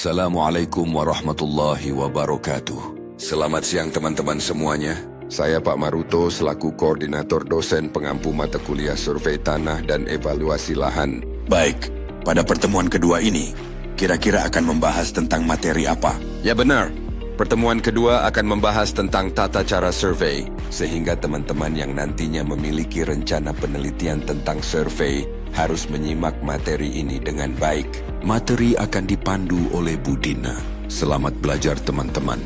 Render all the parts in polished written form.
Assalamualaikum warahmatullahi wabarakatuh. Selamat siang teman-teman semuanya. Saya Pak Maruto selaku Koordinator Dosen Pengampu Mata Kuliah Survei Tanah dan Evaluasi Lahan. Baik, pada pertemuan kedua ini, kira-kira akan membahas tentang materi apa? Ya benar, pertemuan kedua akan membahas tentang tata cara survei, sehingga teman-teman yang nantinya memiliki rencana penelitian tentang survei harus menyimak materi ini dengan baik. Materi akan dipandu oleh Bu Dina. Selamat belajar teman-teman.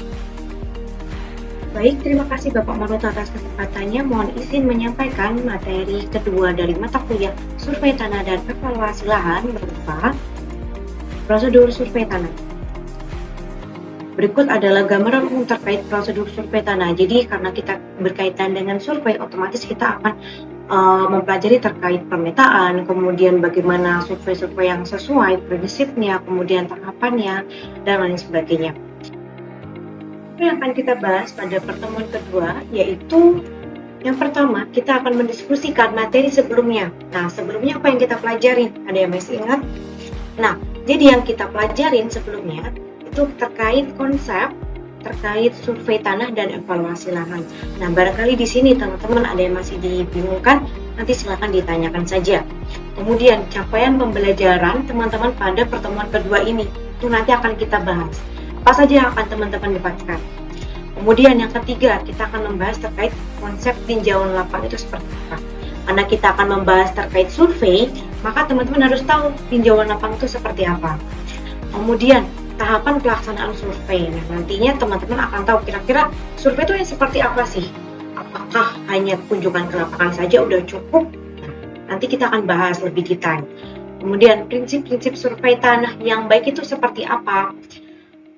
Baik, terima kasih Bapak Maruto atas kesempatannya. Mohon izin menyampaikan materi kedua dari mata kuliah Survei Tanah dan Evaluasi Lahan berupa prosedur survei tanah. Berikut adalah gambaran umum terkait prosedur survei tanah. Jadi karena kita berkaitan dengan survei, otomatis kita akan mempelajari terkait pemetaan, kemudian bagaimana survei-survei yang sesuai, prinsipnya, kemudian tahapannya, dan lain sebagainya. Yang akan kita bahas pada pertemuan kedua yaitu yang pertama, kita akan mendiskusikan materi sebelumnya. Nah, sebelumnya apa yang kita pelajari? Ada yang masih ingat? Nah, jadi yang kita pelajarin sebelumnya itu terkait konsep terkait survei tanah dan evaluasi lahan. Nah, barangkali di sini teman-teman ada yang masih dibingungkan, nanti silakan ditanyakan saja. Kemudian capaian pembelajaran teman-teman pada pertemuan kedua ini itu nanti akan kita bahas. Apa saja yang akan teman-teman dapatkan. Kemudian yang ketiga, kita akan membahas terkait konsep tinjauan lapang itu seperti apa. Karena kita akan membahas terkait survei, maka teman-teman harus tahu tinjauan lapang itu seperti apa. Kemudian tahapan pelaksanaan survei. Nah, nantinya teman-teman akan tahu kira-kira survei itu yang seperti apa sih? Apakah hanya kunjungan ke lapangan saja udah cukup? Nah, nanti kita akan bahas lebih detail. Kemudian prinsip-prinsip survei tanah yang baik itu seperti apa?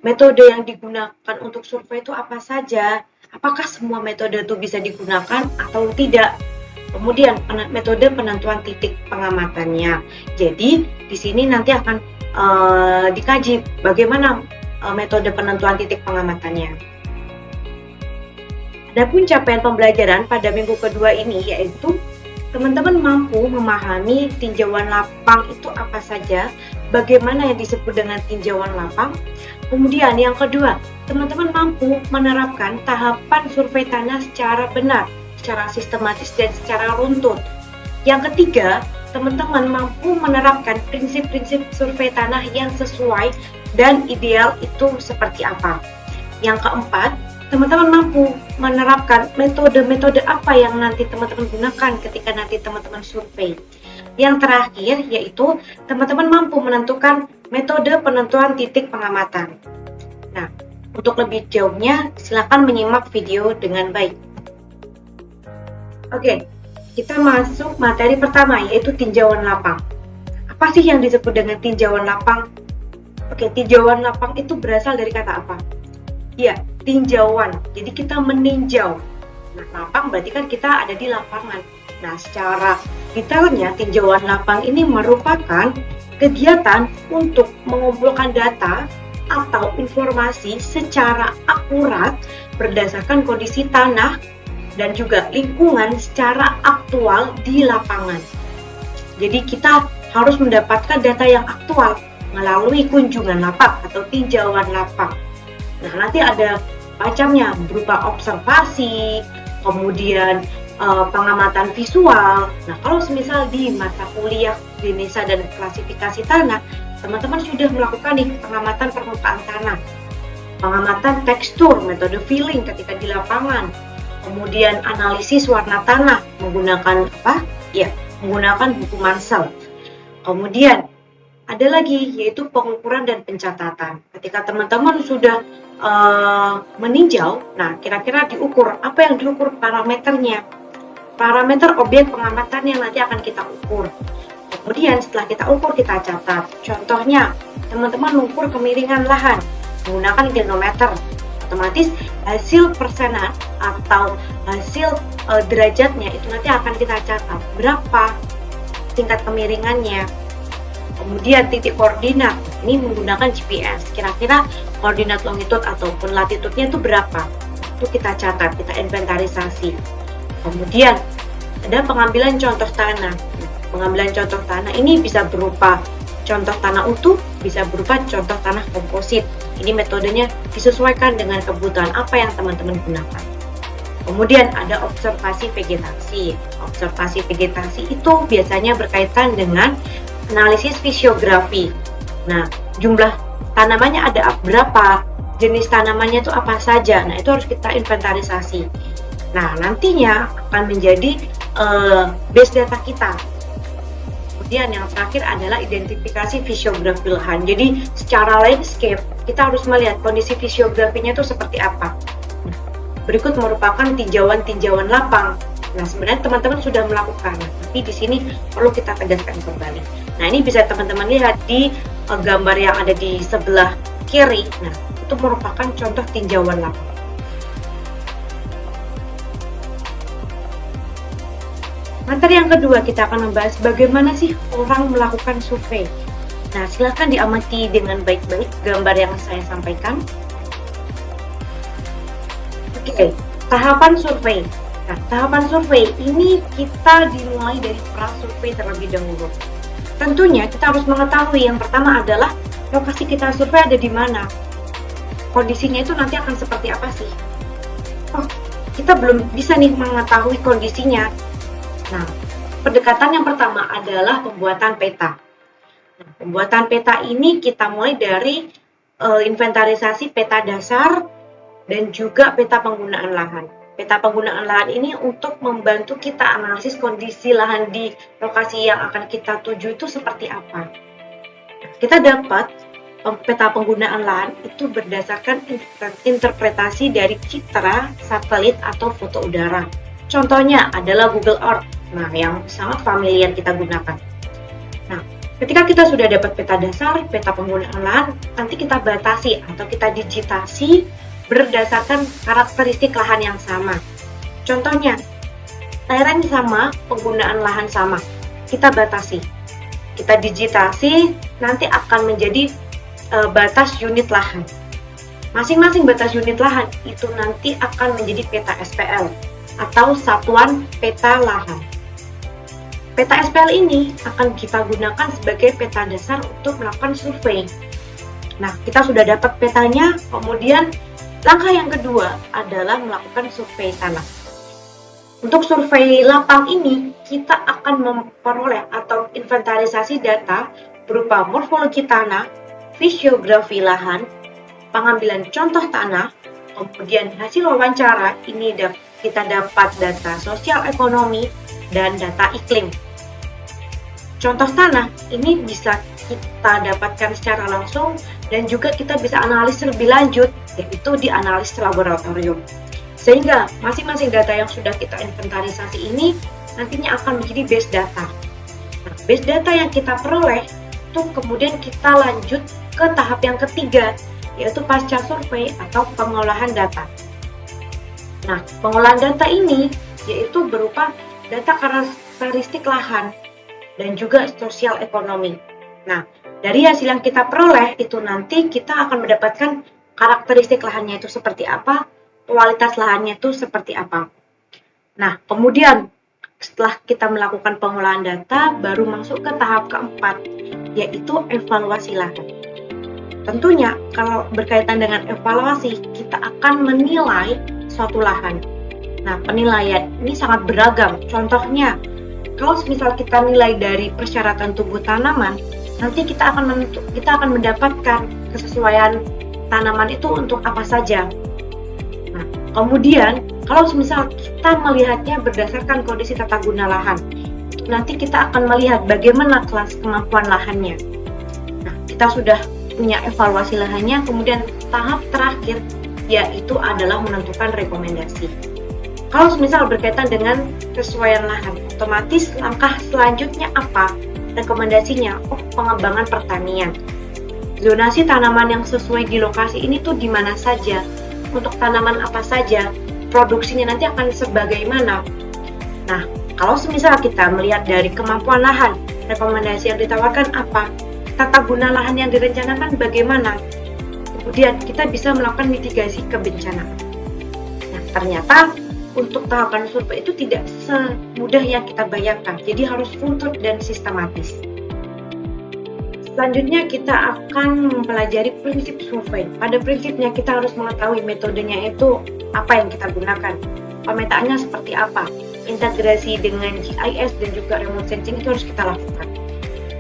Metode yang digunakan untuk survei itu apa saja? Apakah semua metode itu bisa digunakan atau tidak? Kemudian metode penentuan titik pengamatannya. Jadi di sini nanti akan dikaji bagaimana metode penentuan titik pengamatannya. Adapun capaian pembelajaran pada minggu kedua ini yaitu teman-teman mampu memahami tinjauan lapang itu apa saja, bagaimana yang disebut dengan tinjauan lapang. Kemudian yang kedua, teman-teman mampu menerapkan tahapan survei tanah secara benar, secara sistematis dan secara runtut. Yang ketiga, teman-teman mampu menerapkan prinsip-prinsip survei tanah yang sesuai dan ideal itu seperti apa. Yang keempat, teman-teman mampu menerapkan metode-metode apa yang nanti teman-teman gunakan ketika nanti teman-teman survei. Yang terakhir yaitu teman-teman mampu menentukan metode penentuan titik pengamatan. Nah, untuk lebih jauhnya silakan menyimak video dengan baik. Oke. Kita masuk materi pertama yaitu tinjauan lapang. Apa sih yang disebut dengan tinjauan lapang? Oke, tinjauan lapang itu berasal dari kata apa? Ya, tinjauan. Jadi kita meninjau. Nah, lapang berarti kan kita ada di lapangan. Nah, secara detailnya tinjauan lapang ini merupakan kegiatan untuk mengumpulkan data atau informasi secara akurat berdasarkan kondisi tanah dan juga lingkungan secara aktual di lapangan. Jadi kita harus mendapatkan data yang aktual melalui kunjungan lapak atau tinjauan lapak. Nah, nanti ada macamnya berupa observasi, kemudian pengamatan visual. Nah, kalau semisal di mata kuliah Desa dan Klasifikasi Tanah, teman-teman sudah melakukan nih pengamatan permukaan tanah, pengamatan tekstur, metode feeling ketika di lapangan, kemudian analisis warna tanah menggunakan apa? Ya, menggunakan buku Mansell. Kemudian ada lagi yaitu pengukuran dan pencatatan. Ketika teman-teman sudah meninjau, nah kira-kira diukur apa yang diukur parameternya. Parameter objek pengamatan yang nanti akan kita ukur. Kemudian setelah kita ukur kita catat. Contohnya, teman-teman mengukur kemiringan lahan menggunakan glinometer. Otomatis hasil persenan atau hasil derajatnya itu nanti akan kita catat berapa tingkat kemiringannya. Kemudian titik koordinat ini menggunakan GPS, kira-kira koordinat longitud ataupun latitudenya itu berapa, itu kita catat, kita inventarisasi. Kemudian ada pengambilan contoh tanah. Pengambilan contoh tanah ini bisa berupa contoh tanah utuh, bisa berupa contoh tanah komposit. Ini metodenya disesuaikan dengan kebutuhan apa yang teman-teman gunakan. Kemudian ada observasi vegetasi. Observasi vegetasi itu biasanya berkaitan dengan analisis fisiografi. Nah, jumlah tanamannya ada berapa, jenis tanamannya itu apa saja. Nah, itu harus kita inventarisasi. Nah, nantinya akan menjadi base data kita. Kemudian yang terakhir adalah identifikasi fisiografi lahan. Jadi secara landscape kita harus melihat kondisi fisiografinya itu seperti apa. Berikut merupakan tinjauan-tinjauan lapang. Nah, sebenarnya teman-teman sudah melakukan, tapi di sini perlu kita tegaskan kembali. Nah, ini bisa teman-teman lihat di gambar yang ada di sebelah kiri. Nah, itu merupakan contoh tinjauan lapang. Materi yang kedua, kita akan membahas bagaimana sih orang melakukan survei. Nah, silakan diamati dengan baik-baik gambar yang saya sampaikan. Oke, tahapan survei. Nah, tahapan survei ini kita dimulai dari pra-survei terlebih dahulu. Tentunya kita harus mengetahui yang pertama adalah lokasi kita survei ada di mana. Kondisinya itu nanti akan seperti apa sih? Oh, kita belum bisa nih mengetahui kondisinya. Nah, pendekatan yang pertama adalah pembuatan peta. Nah, pembuatan peta ini kita mulai dari inventarisasi peta dasar dan juga peta penggunaan lahan. Peta penggunaan lahan ini untuk membantu kita analisis kondisi lahan di lokasi yang akan kita tuju itu seperti apa. Kita dapat peta penggunaan lahan itu berdasarkan interpretasi dari citra, satelit, atau foto udara. Contohnya adalah Google Earth, nah yang sangat familiar kita gunakan. Nah, ketika kita sudah dapat peta dasar, peta penggunaan lahan, nanti kita batasi atau kita digitasi berdasarkan karakteristik lahan yang sama. Contohnya, lereng sama, penggunaan lahan sama. Kita batasi. Kita digitasi, nanti akan menjadi batas unit lahan. Masing-masing batas unit lahan itu nanti akan menjadi peta SPL atau satuan peta lahan. Peta SPL ini akan kita gunakan sebagai peta dasar untuk melakukan survei. Nah, kita sudah dapat petanya, kemudian langkah yang kedua adalah melakukan survei tanah. Untuk survei lapang ini, kita akan memperoleh atau inventarisasi data berupa morfologi tanah, fisiografi lahan, pengambilan contoh tanah, kemudian hasil wawancara, ini kita dapat data sosial ekonomi, dan data iklim. Contoh tanah ini bisa kita dapatkan secara langsung dan juga kita bisa analisis lebih lanjut, yaitu di analisis laboratorium. Sehingga masing-masing data yang sudah kita inventarisasi ini nantinya akan menjadi base data. Nah, base data yang kita peroleh itu kemudian kita lanjut ke tahap yang ketiga, yaitu pasca survei atau pengolahan data. Nah, pengolahan data ini yaitu berupa data karakteristik lahan dan juga sosial ekonomi. Nah, dari hasil yang kita peroleh itu nanti kita akan mendapatkan karakteristik lahannya itu seperti apa, kualitas lahannya itu seperti apa. Nah, kemudian setelah kita melakukan pengolahan data, baru masuk ke tahap keempat, yaitu evaluasi lahan. Tentunya, kalau berkaitan dengan evaluasi, kita akan menilai suatu lahan. Nah, penilaian ini sangat beragam. Contohnya, kalau misal kita nilai dari persyaratan tumbuh tanaman, nanti kita akan mendapatkan kesesuaian tanaman itu untuk apa saja. Nah, kemudian kalau misal kita melihatnya berdasarkan kondisi tata guna lahan, nanti kita akan melihat bagaimana kelas kemampuan lahannya. Nah, kita sudah punya evaluasi lahannya, kemudian tahap terakhir yaitu adalah menentukan rekomendasi. Kalau misal berkaitan dengan kesesuaian lahan, otomatis langkah selanjutnya apa? Rekomendasinya, pengembangan pertanian. Zonasi tanaman yang sesuai di lokasi ini tuh di mana saja, untuk tanaman apa saja, produksinya nanti akan sebagaimana. Nah, kalau semisal kita melihat dari kemampuan lahan, rekomendasi yang ditawarkan apa, tata guna lahan yang direncanakan bagaimana, kemudian kita bisa melakukan mitigasi kebencanaan. Nah, ternyata untuk tahapan survei itu tidak semudah yang kita bayangkan, jadi harus runtut dan sistematis. Selanjutnya kita akan mempelajari prinsip survei. Pada prinsipnya kita harus mengetahui metodenya itu apa yang kita gunakan. Pemetaannya seperti apa, integrasi dengan GIS dan juga remote sensing itu harus kita lakukan.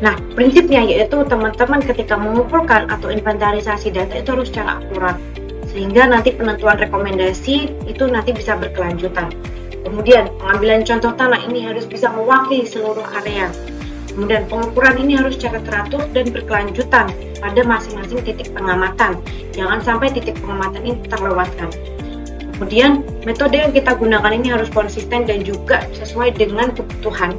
Nah, prinsipnya yaitu teman-teman ketika mengumpulkan atau inventarisasi data itu harus secara akurat, sehingga nanti penentuan rekomendasi itu nanti bisa berkelanjutan. Kemudian pengambilan contoh tanah ini harus bisa mewakili seluruh area. Kemudian pengukuran ini harus secara teratur dan berkelanjutan pada masing-masing titik pengamatan. Jangan sampai titik pengamatan ini terlewatkan. Kemudian metode yang kita gunakan ini harus konsisten dan juga sesuai dengan kebutuhan.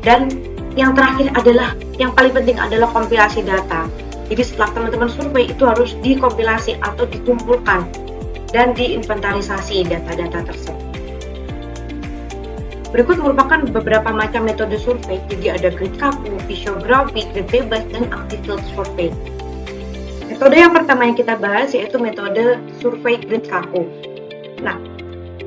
Dan yang terakhir adalah, yang paling penting adalah kompilasi data. Jadi setelah teman-teman survei itu harus dikompilasi atau dikumpulkan dan diinventarisasi data-data tersebut. Berikut merupakan beberapa macam metode survei. Jadi ada grid kaku, visiografi, grid bebas, dan active field survey. Metode yang pertama yang kita bahas yaitu metode survei grid kaku. Nah,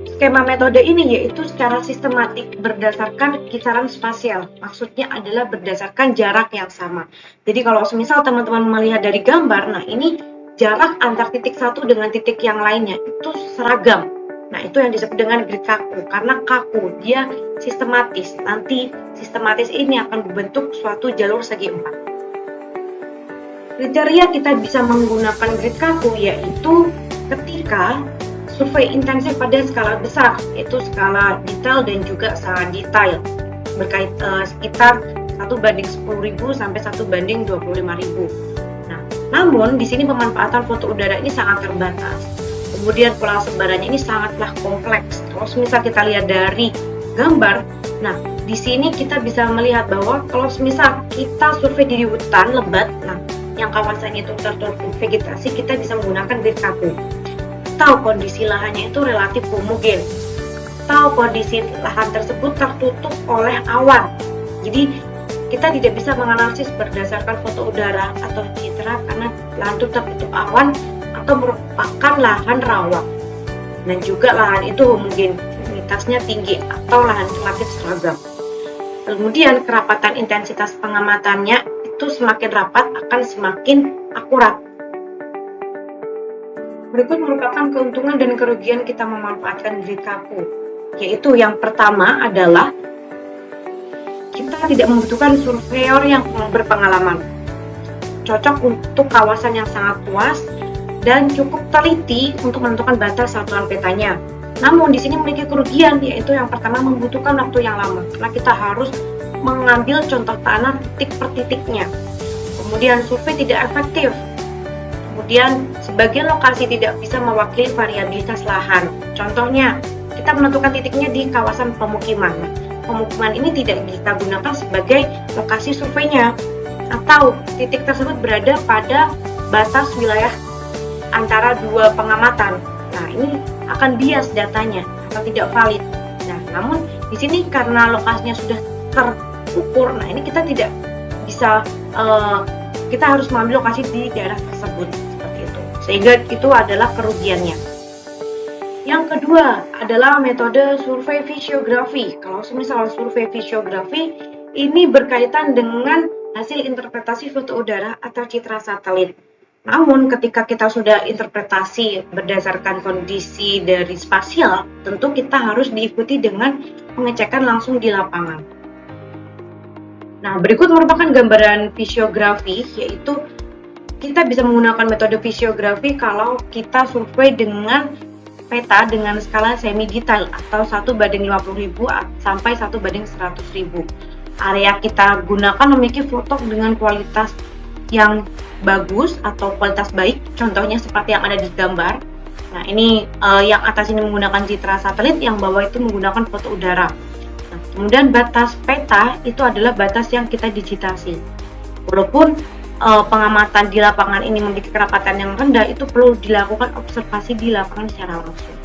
skema metode ini yaitu secara sistematik berdasarkan kisaran spasial. Maksudnya adalah berdasarkan jarak yang sama. Jadi kalau semisal teman-teman melihat dari gambar, nah ini jarak antar titik satu dengan titik yang lainnya itu seragam. Nah, itu yang disebut dengan grid kaku. Karena kaku, dia sistematis. Nanti sistematis ini akan membentuk suatu jalur segi empat. Kriteria kita bisa menggunakan grid kaku yaitu ketika survei intensif pada skala besar, yaitu skala detail dan juga skala detail. Berkait sekitar 1:10.000 sampai 1:25.000. Nah, namun di sini pemanfaatan foto udara ini sangat terbatas. Kemudian pola sebarannya ini sangatlah kompleks. Kalau misal kita lihat dari gambar, nah di sini kita bisa melihat bahwa kalau misal kita survei di hutan lebat, nah yang kawasannya itu tertutup vegetasi, kita bisa menggunakan grid kaku. Atau kondisi lahannya itu relatif homogen, atau kondisi lahan tersebut tertutup oleh awan. Jadi kita tidak bisa menganalisis berdasarkan foto udara atau citra karena lahan itu tertutup awan atau merupakan lahan rawa, dan juga lahan itu homogenitasnya tinggi atau lahan relatif seragam. Kemudian kerapatan intensitas pengamatannya itu semakin rapat akan semakin akurat. Berikut merupakan keuntungan dan kerugian kita memanfaatkan grid kaku, yaitu yang pertama adalah kita tidak membutuhkan surveyor yang berpengalaman, cocok untuk kawasan yang sangat luas dan cukup teliti untuk menentukan batas satuan petanya. Namun di sini memiliki kerugian, yaitu yang pertama membutuhkan waktu yang lama karena kita harus mengambil contoh tanah titik per titiknya. Kemudian survei tidak efektif. Kemudian sebagian lokasi tidak bisa mewakili variabilitas lahan. Contohnya, kita menentukan titiknya di kawasan pemukiman. Pemukiman ini tidak kita gunakan sebagai lokasi surveinya, atau titik tersebut berada pada batas wilayah antara dua pengamatan. Nah, ini akan bias datanya atau tidak valid. Nah, namun di sini karena lokasinya sudah terukur, nah ini kita tidak bisa, kita harus mengambil lokasi di daerah tersebut seperti itu. Sehingga itu adalah kerugiannya. Yang kedua adalah metode survei visiografi. Kalau misal survei visiografi ini berkaitan dengan hasil interpretasi foto udara atau citra satelit. Namun ketika kita sudah interpretasi berdasarkan kondisi dari spasial, tentu kita harus diikuti dengan pengecekan langsung di lapangan. Nah, berikut merupakan gambaran visiografi, yaitu kita bisa menggunakan metode visiografi kalau kita survei dengan peta dengan skala semi detail atau 1:50.000 sampai 1:100.000. Area kita gunakan memiliki foto dengan kualitas yang bagus atau kualitas baik, contohnya seperti yang ada di gambar. Nah, ini yang atas ini menggunakan citra satelit, yang bawah itu menggunakan foto udara. Nah, kemudian batas peta itu adalah batas yang kita digitasi. Walaupun pengamatan di lapangan ini memiliki kerapatan yang rendah, itu perlu dilakukan observasi di lapangan secara langsung.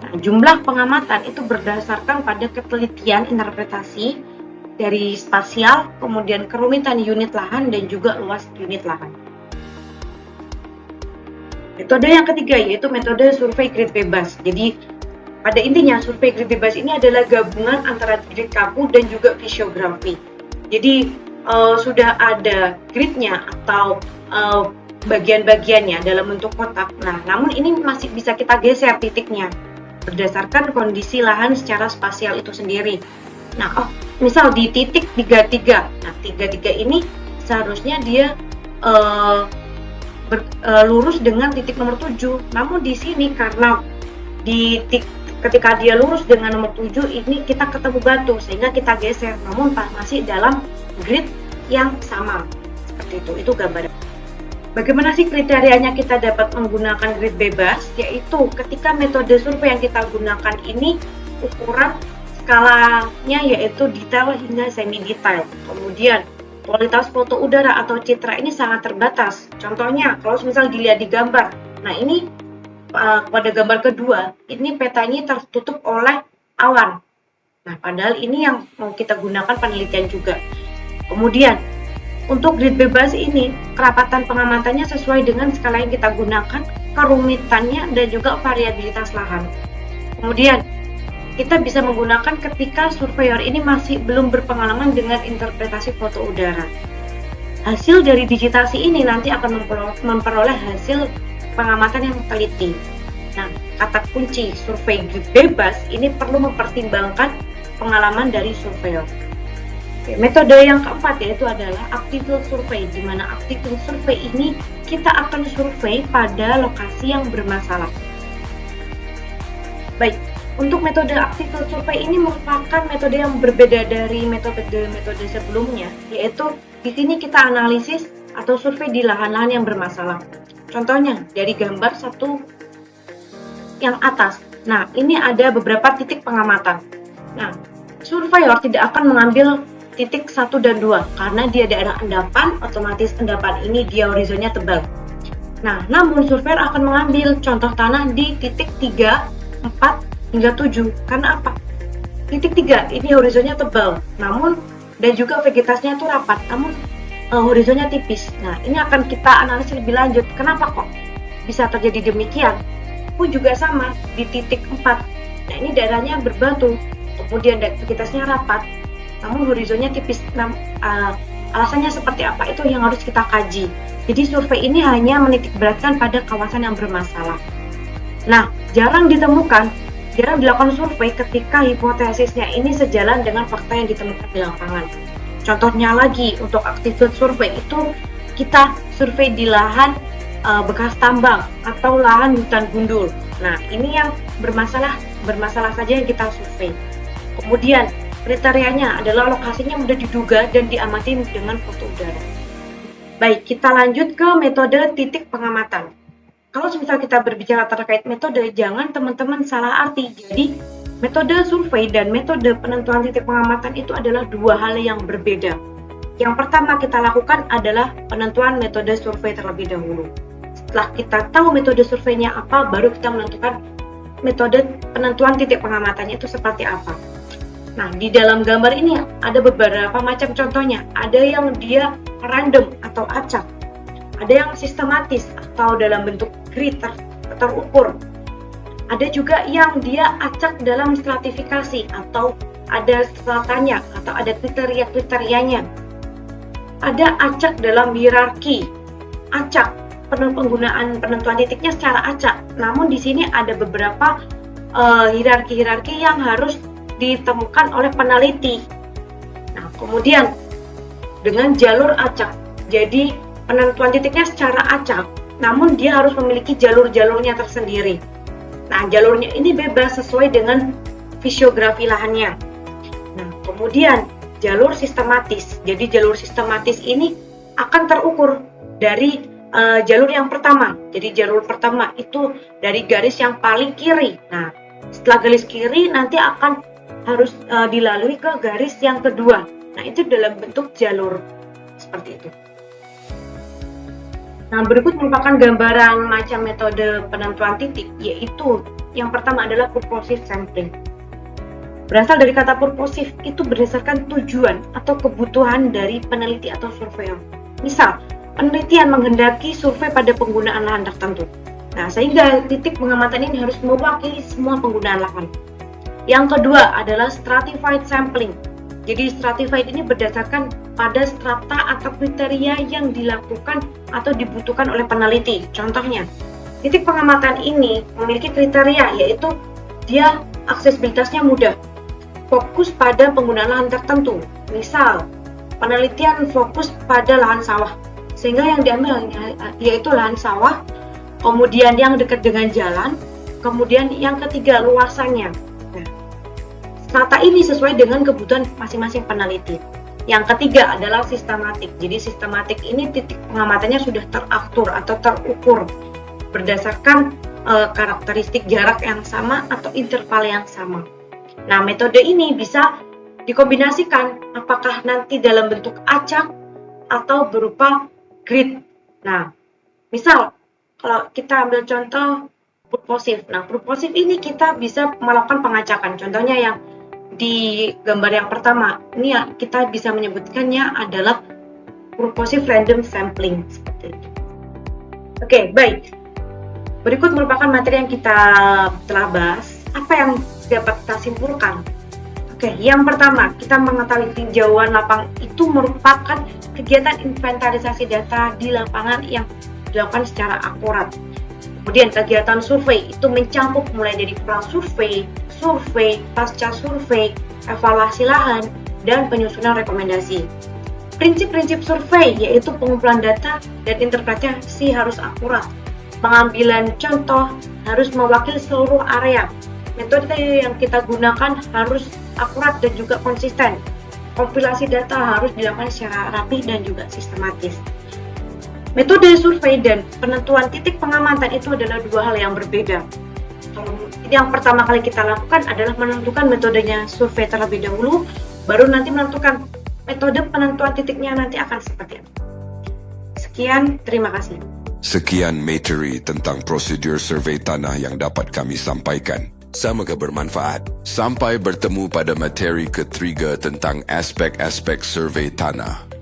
Nah, jumlah pengamatan itu berdasarkan pada ketelitian interpretasi dari spasial, kemudian kerumitan unit lahan, dan juga luas unit lahan. Metode yang ketiga yaitu metode survei grid bebas. Jadi pada intinya survei grid bebas ini adalah gabungan antara grid kaku dan juga visiografi. Jadi sudah ada gridnya atau bagian-bagiannya dalam bentuk kotak. Nah, namun ini masih bisa kita geser titiknya berdasarkan kondisi lahan secara spasial itu sendiri. Nah, misal di titik 33. Nah, 33 ini seharusnya dia lurus dengan titik nomor 7. Namun di sini karena ketika dia lurus dengan nomor 7 ini kita ketemu batu sehingga kita geser, namun masih dalam grid yang sama. Seperti itu. Itu gambaran. Bagaimana sih kriterianya kita dapat menggunakan grid bebas? Yaitu ketika metode survei yang kita gunakan ini ukuran skalanya yaitu detail hingga semi detail. Kemudian kualitas foto udara atau citra ini sangat terbatas. Contohnya kalau misal dilihat di gambar. Nah, ini pada gambar kedua, ini petanya tertutup oleh awan. Nah, padahal ini yang mau kita gunakan penelitian juga. Kemudian untuk grid bebas ini, kerapatan pengamatannya sesuai dengan skala yang kita gunakan, kerumitannya, dan juga variabilitas lahan. Kemudian, kita bisa menggunakan ketika surveyor ini masih belum berpengalaman dengan interpretasi foto udara. Hasil dari digitasi ini nanti akan memperoleh hasil pengamatan yang teliti. Nah, kata kunci survei grid bebas ini perlu mempertimbangkan pengalaman dari surveyor. Metode yang keempat yaitu adalah active field survey, di mana active field survey ini kita akan survei pada lokasi yang bermasalah. Baik, untuk metode active field survey ini merupakan metode yang berbeda dari metode sebelumnya, yaitu di sini kita analisis atau survei di lahan-lahan yang bermasalah. Contohnya dari gambar satu yang atas. Nah, ini ada beberapa titik pengamatan. Nah, surveyor tidak akan mengambil titik 1 dan 2 karena dia daerah endapan, otomatis endapan ini dia horizonnya tebal. Nah, namun surveyor akan mengambil contoh tanah di titik 3, 4 hingga 7. Karena apa? Titik 3 ini horizonnya tebal, namun dan juga vegetasinya itu rapat, namun horizonnya tipis. Nah, ini akan kita analisis lebih lanjut. Kenapa kok bisa terjadi demikian? Pun juga sama di titik 4. Nah, ini daerahnya berbatu, kemudian vegetasinya rapat, namun horizonnya tipis. Alasannya seperti apa? Itu yang harus kita kaji. Jadi survei ini hanya menitikberatkan pada kawasan yang bermasalah. Nah, jarang dilakukan survei ketika hipotesisnya ini sejalan dengan fakta yang ditemukan di lapangan. Contohnya lagi, untuk active field survey itu kita survei di lahan bekas tambang atau lahan hutan gundul. Nah, ini yang bermasalah saja yang kita survei. Kemudian kriterianya adalah lokasinya mudah diduga dan diamati dengan foto udara. Baik, kita lanjut ke metode titik pengamatan. Kalau misal kita berbicara terkait metode, jangan teman-teman salah arti. Jadi, metode survei dan metode penentuan titik pengamatan itu adalah dua hal yang berbeda. Yang pertama kita lakukan adalah penentuan metode survei terlebih dahulu. Setelah kita tahu metode surveinya apa, baru kita menentukan metode penentuan titik pengamatannya itu seperti apa. Nah, di dalam gambar ini ada beberapa macam contohnya. Ada yang dia random atau acak. Ada yang sistematis atau dalam bentuk grid terukur. Ada juga yang dia acak dalam stratifikasi atau ada stratanya atau ada kriteria-kriterianya. Ada acak dalam hierarki. Acak, penggunaan penentuan titiknya secara acak. Namun di sini ada beberapa hierarki-hierarki yang harus ditemukan oleh peneliti. Nah, kemudian dengan jalur acak, jadi penentuan titiknya secara acak, namun dia harus memiliki jalur-jalurnya tersendiri. Nah, jalurnya ini bebas sesuai dengan fisiografi lahannya. Nah, kemudian jalur sistematis, jadi jalur sistematis ini akan terukur dari jalur yang pertama. Jadi jalur pertama itu dari garis yang paling kiri. Nah, setelah garis kiri nanti akan harus dilalui ke garis yang kedua. Nah, itu dalam bentuk jalur seperti itu. Nah, berikut merupakan gambaran macam metode penentuan titik, yaitu yang pertama adalah purposive sampling. Berasal dari kata purposive, itu berdasarkan tujuan atau kebutuhan dari peneliti atau surveyor. Misal, penelitian menghendaki survei pada penggunaan lahan tertentu. Nah, sehingga titik pengamatan ini harus mewakili semua penggunaan lahan. Yang kedua adalah stratified sampling. Jadi stratified ini berdasarkan pada strata atau kriteria yang dilakukan atau dibutuhkan oleh peneliti. Contohnya, titik pengamatan ini memiliki kriteria, yaitu dia aksesibilitasnya mudah, fokus pada penggunaan lahan tertentu. Misal, penelitian fokus pada lahan sawah, sehingga yang diambil yaitu lahan sawah, kemudian yang dekat dengan jalan, kemudian yang ketiga luasannya. Nah, strata ini sesuai dengan kebutuhan masing-masing peneliti. Yang ketiga adalah sistematik. Jadi sistematik ini titik pengamatannya sudah teratur atau terukur berdasarkan karakteristik jarak yang sama atau interval yang sama. Nah, metode ini bisa dikombinasikan apakah nanti dalam bentuk acak atau berupa grid. Nah, misal kalau kita ambil contoh purposif. Nah, purposif ini kita bisa melakukan pengacakan. Contohnya yang di gambar yang pertama, ini ya, kita bisa menyebutkannya adalah purposive random sampling. Seperti itu. Oke, baik. Berikut merupakan materi yang kita telah bahas. Apa yang dapat kita simpulkan? Oke, yang pertama, kita mengetahui tinjauan lapang itu merupakan kegiatan inventarisasi data di lapangan yang dilakukan secara akurat. Kemudian kegiatan survei itu mencakup mulai dari pra-survei, survei, pasca survei, evaluasi lahan, dan penyusunan rekomendasi. Prinsip-prinsip survei yaitu pengumpulan data dan interpretasi harus akurat. Pengambilan contoh harus mewakili seluruh area. Metode yang kita gunakan harus akurat dan juga konsisten. Kompilasi data harus dilakukan secara rapi dan juga sistematis. Metode survei dan penentuan titik pengamatan itu adalah dua hal yang berbeda. Yang pertama kali kita lakukan adalah menentukan metodenya survei terlebih dahulu, baru nanti menentukan metode penentuan titiknya nanti akan seperti apa. Sekian, terima kasih. Sekian materi tentang prosedur survei tanah yang dapat kami sampaikan. Semoga bermanfaat. Sampai bertemu pada materi ketiga tentang aspek-aspek survei tanah.